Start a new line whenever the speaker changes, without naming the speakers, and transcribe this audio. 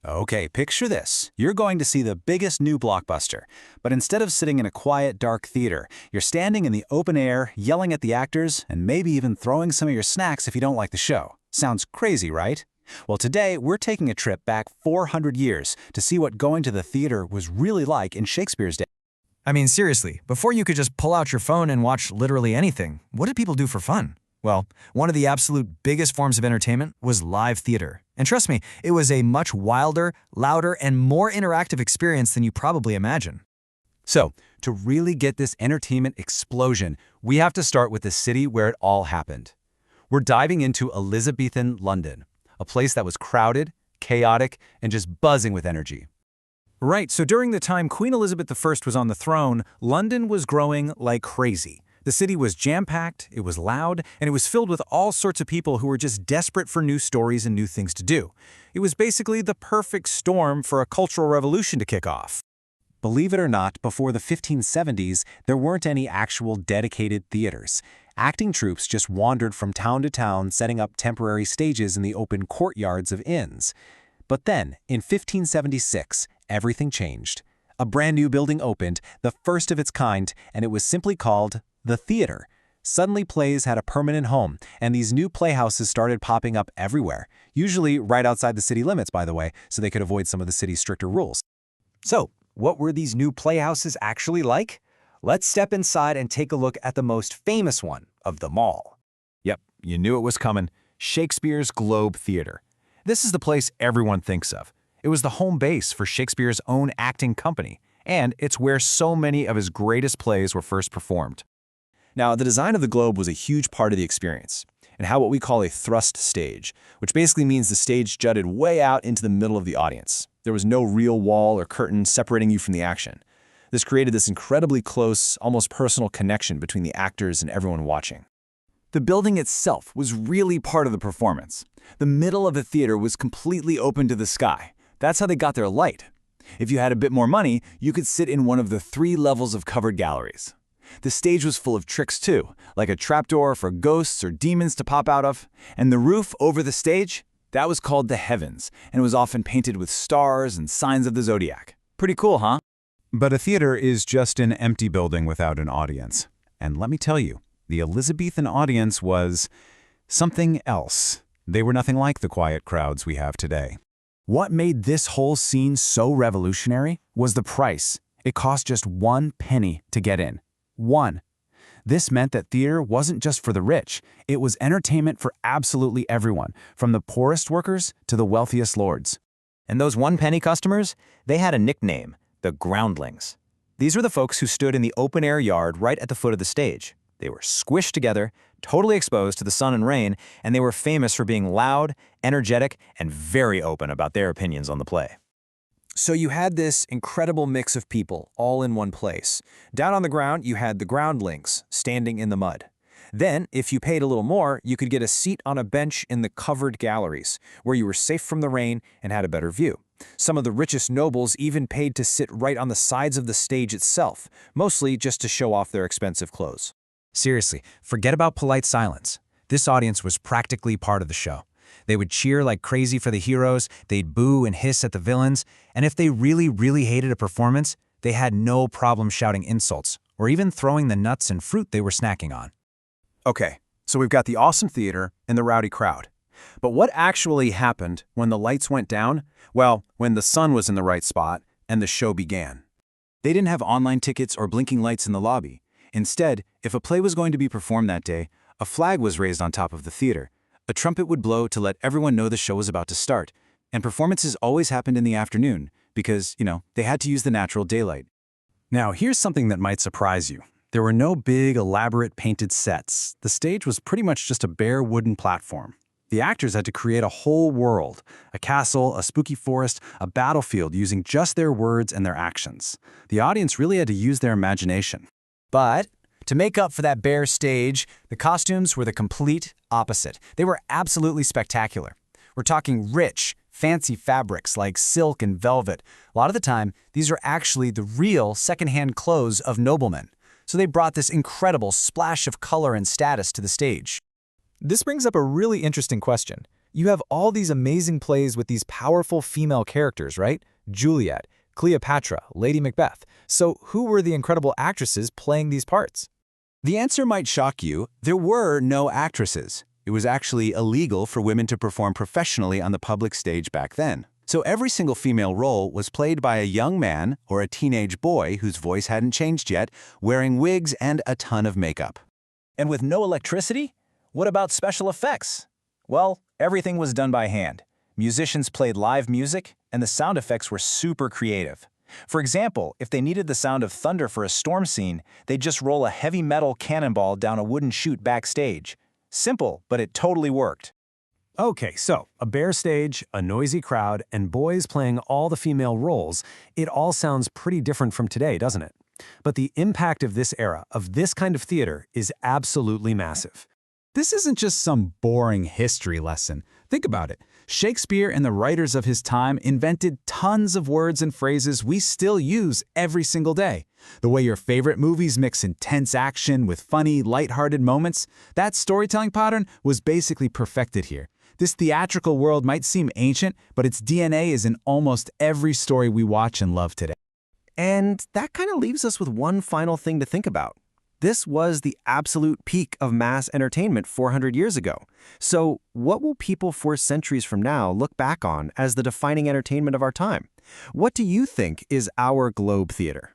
Okay, picture this. You're going to see the biggest new blockbuster, but instead of sitting in a quiet, dark theater, you're standing in the open air, yelling at the actors, and maybe even throwing some of your snacks if you don't like the show. Sounds crazy, right? Well, today, we're taking a trip back 400 years to see what going to the theater was really like in Shakespeare's day.
I mean, seriously, before you could just pull out your phone and watch literally anything, what did people do for fun? Well, one of the absolute biggest forms of entertainment was live theater. And trust me, it was a much wilder, louder, and more interactive experience than you probably imagine.
So, to really get this entertainment explosion, we have to start with the city where it all happened. We're diving into Elizabethan London, a place that was crowded, chaotic, and just buzzing with energy.
Right, so during the time Queen Elizabeth I was on the throne, London was growing like crazy. The city was jam-packed, it was loud, and it was filled with all sorts of people who were just desperate for new stories and new things to do. It was basically the perfect storm for a cultural revolution to kick off.
Believe it or not, before the 1570s, there weren't any actual dedicated theaters. Acting troupes just wandered from town to town, setting up temporary stages in the open courtyards of inns. But then, in 1576, everything changed. A brand new building opened, the first of its kind, and it was simply called the theater. Suddenly plays had a permanent home, and these new playhouses started popping up everywhere, usually right outside the city limits, by the way, so they could avoid some of the city's stricter rules.
So, what were these new playhouses actually like? Let's step inside and take a look at the most famous one of them all.
Yep, you knew it was coming. Shakespeare's Globe Theatre. This is the place everyone thinks of. It was the home base for Shakespeare's own acting company, and it's where so many of his greatest plays were first performed.
Now, the design of the Globe was a huge part of the experience, and had what we call a thrust stage, which basically means the stage jutted way out into the middle of the audience. There was no real wall or curtain separating you from the action. This created this incredibly close, almost personal connection between the actors and everyone watching.
The building itself was really part of the performance. The middle of the theater was completely open to the sky. That's how they got their light. If you had a bit more money, you could sit in one of the 3 levels of covered galleries. The stage was full of tricks too, like a trapdoor for ghosts or demons to pop out of. And the roof over the stage, that was called the heavens, and it was often painted with stars and signs of the zodiac. Pretty cool, huh?
But a theater is just an empty building without an audience. And let me tell you, the Elizabethan audience was something else. They were nothing like the quiet crowds we have today.
What made this whole scene so revolutionary was the price. It cost just 1 penny to get in. 1. This meant that theater wasn't just for the rich. It was entertainment for absolutely everyone, from the poorest workers to the wealthiest lords.
And those 1-penny customers, they had a nickname, the groundlings. These were the folks who stood in the open-air yard right at the foot of the stage. They were squished together, totally exposed to the sun and rain, and they were famous for being loud, energetic, and very open about their opinions on the play. So you had this incredible mix of people all in one place. Down on the ground, you had the groundlings standing in the mud. Then, if you paid a little more, you could get a seat on a bench in the covered galleries, where you were safe from the rain and had a better view. Some of the richest nobles even paid to sit right on the sides of the stage itself, mostly just to show off their expensive clothes.
Seriously, forget about polite silence. This audience was practically part of the show. They would cheer like crazy for the heroes, they'd boo and hiss at the villains, and if they really hated a performance, they had no problem shouting insults, or even throwing the nuts and fruit they were snacking on.
Okay, so we've got the awesome theater and the rowdy crowd. But what actually happened when the lights went down? Well, when the sun was in the right spot and the show began.
They didn't have online tickets or blinking lights in the lobby. Instead, if a play was going to be performed that day, a flag was raised on top of the theater. A trumpet would blow to let everyone know the show was about to start. And performances always happened in the afternoon because, they had to use the natural daylight.
Now, here's something that might surprise you. There were no big, elaborate painted sets. The stage was pretty much just a bare wooden platform. The actors had to create a whole world, a castle, a spooky forest, a battlefield using just their words and their actions. The audience really had to use their imagination.
But to make up for that bare stage, the costumes were the complete opposite. They were absolutely spectacular. We're talking rich, fancy fabrics like silk and velvet. A lot of the time, these are actually the real secondhand clothes of noblemen. So they brought this incredible splash of color and status to the stage.
This brings up a really interesting question.
You have all these amazing plays with these powerful female characters, right? Juliet, Cleopatra, Lady Macbeth. So who were the incredible actresses playing these parts?
The answer might shock you. There were no actresses. It was actually illegal for women to perform professionally on the public stage back then. So every single female role was played by a young man or a teenage boy whose voice hadn't changed yet, wearing wigs and a ton of makeup.
And with no electricity? What about special effects? Well, everything was done by hand. Musicians played live music, and the sound effects were super creative. For example, if they needed the sound of thunder for a storm scene, they'd just roll a heavy metal cannonball down a wooden chute backstage. Simple, but it totally worked.
Okay, so a bare stage, a noisy crowd, and boys playing all the female roles, it all sounds pretty different from today, doesn't it? But the impact of this era, of this kind of theater, is absolutely massive.
This isn't just some boring history lesson. Think about it. Shakespeare and the writers of his time invented tons of words and phrases we still use every single day. The way your favorite movies mix intense action with funny, lighthearted moments, that storytelling pattern was basically perfected here. This theatrical world might seem ancient, but its DNA is in almost every story we watch and love today.
And that kind of leaves us with one final thing to think about. This was the absolute peak of mass entertainment 400 years ago. So what will people 4 centuries from now look back on as the defining entertainment of our time? What do you think is our Globe Theater?